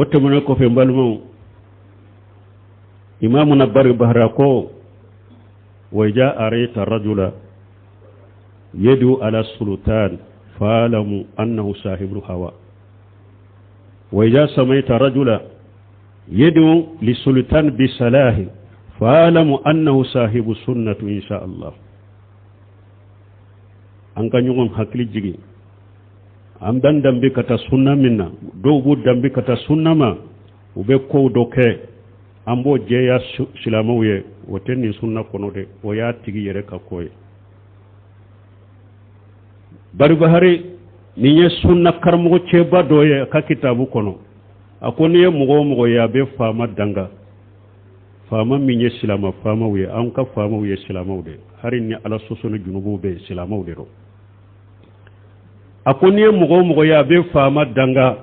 وتمنى كوفي بالمو إمامنا بر بهراكو وجاء أريت الرجل يدعو على السلطان فاعلموا أنه صاحب الهوى وإذا سمعت رجلا يدعو للسلطان بصلاح فاعلموا أنه صاحب السنة إن شاء الله أنك نيوم حكلي جيجي أم دم بكتا سنة منا دو دم بكتا سنة ما وبكو دوكي أمبو جيا سلاموية وتني سنة كنودي ويا تيجي يركا كوي baribahari niye sunna karmugo cheba doye ka kitabu kono akoniye mugo ya be fama danga fama minye silama fama we an ka fama we silama wude hari ni ala sosono junubu be silama wude ro akoniye mugo ya be fama danga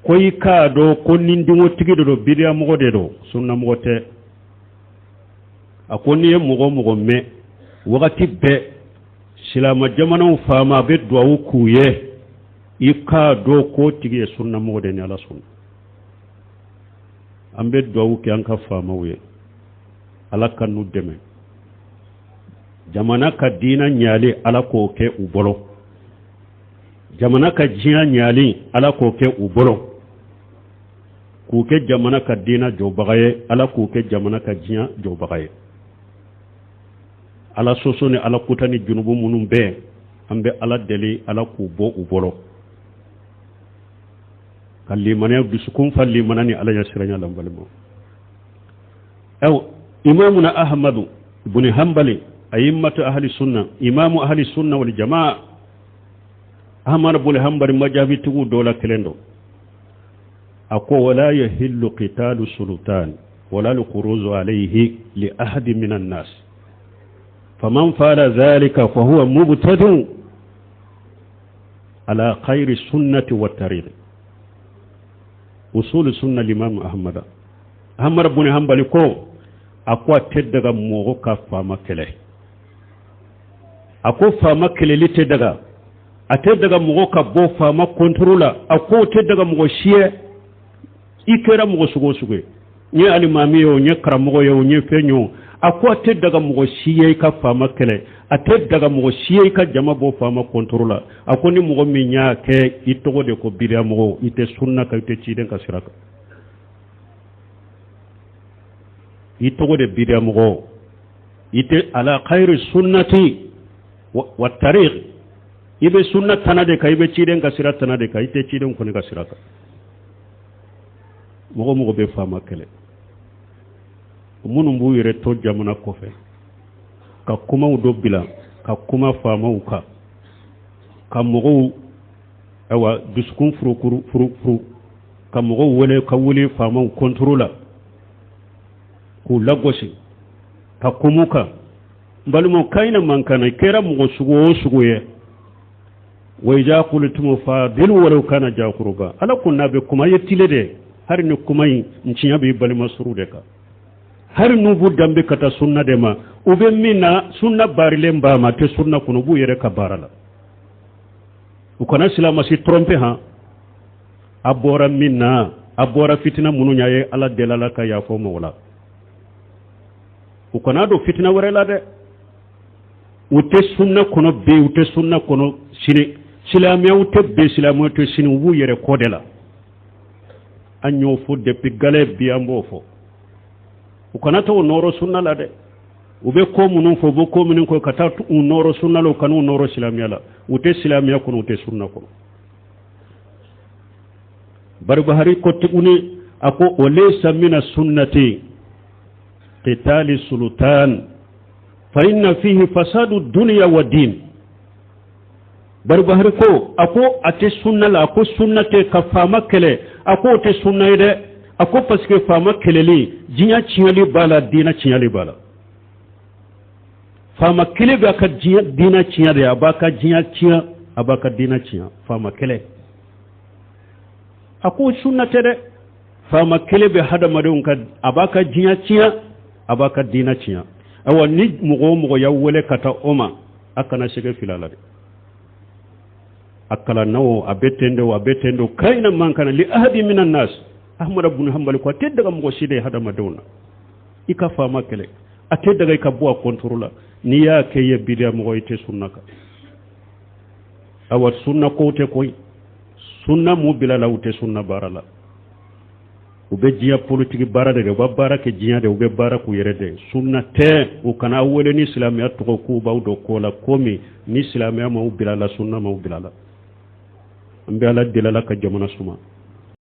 koyi ka do konindingo tigido do bidiya mugo de do sunna mugo te akoniye mugo me wakati be silama jamana fama be duwawu kuye ika do ko tigi sunna mo de ni ala sunna ambe duwawu ke anka fama we ala kanu deme jamana ka dina nyali ala ko ke ubolo jamana ka jiya nyali ala ko ke ubolo ku ke jamana ka dina jo bagaye ala ko ke jamana ka jiya jo bagaye ala sosoni ala kutani junubu munum be ambe ala deli ala ku bo ubolo kalli mané bisukun falli manani ala yasiranya lambalmo imamuna ahmad ibn hanbali a'immatu ahli sunna imamu ahli sunna wal jamaa ahmad ibn hanbali majabi tugu dola kelendo ako wala yahillu qitalu sultan wala al-khuruj alayhi li ahad min an-nas فمن فعل ذلك فهو مبتدع على خير السنة والطريق usul sunna l'imam ahmad ibn hanbal ko akwa teddaga mogo ka fama kele ako fama kele li teddaga ateddaga mogo ka bo fama controla ako teddaga mogo shiye ikera mogo sugo nye alimami yo nye karamogo yo nye fenyo akwa teddaga mogo shiye ka fama kele ateddaga mogo shiye ka jama bo fama controla ako ni mogo minya ke itogo de ko biria mogo ite sunna ka ite chiden ka siraka itogo de biria mogo ite ala khairu sunnati wa tariq ibe sunna tanade ka ibe chiden ka sirata tanade ka ite chiden ko ni ka siraka mogo be fama kele munum bu yere to jamana ko fe ka kuma do bila ka kuma fama uka ka mogo awa duskun furu ka mogo wole ka wole fama controller ku lagosi ka kumuka balmo kaina mankana kera mogo sugo ye wayja qultum fadil walau kana jaquruba ala kunna be kuma yetile de har ni kuma ncinya be balma suru de ka har nubu dambe kata sunna de ma ube mina sunna barile mbama te sunna kuno bu yere ka barala ukona silama si trompe ha abora minna abora fitina munu nyaye ala delala ka ya fo mawla ukona do fitina warela de ute sunna kuno be ute sunna kuno sini silamiya ute be silamiya to sini bu yere kodela anyo fo depuis gale biambo fo ukana to noro sunna la de ube ko munun fo bo ko munun ko kata noro sunna lo kanu noro silamiya la ute silamiya ko ute sunna ko barbahari ko tuni ako olaysa min as-sunnati qitali sultan fa inna fihi fasadu dunya wa din barbahari ko ako ate sunna la ako sunnate ka fama kele ako te sunna ide ako paske fama keleli jinya chiali bala dina chiali bala fama kele ga ka jinya dina chiali abaka jinya chia abaka dina chia fama kele ako sunna tere fama kele be hada madun ka abaka jinya chia abaka dina chia awa ni mugo ya wole kata oma akana shege filala akala nawo abetendo kaina mankana li ahadi minan nas ahmad ibn hanbal ko te daga mo side hada madona ika fama kele ate daga ka bo contrôle ni ya ke ye bidia mo ite sunnaka awat sunna ko te koy sunna mo bilala ute sunna barala ube jiya politique bara de ba bara ke jiya de ube bara ku yerede sunna te o kana wole ni islamiyya to ko baw do ko la komi ni islamiyya ma bilala sunna ma bilala ambe ala dilala ka jamana suma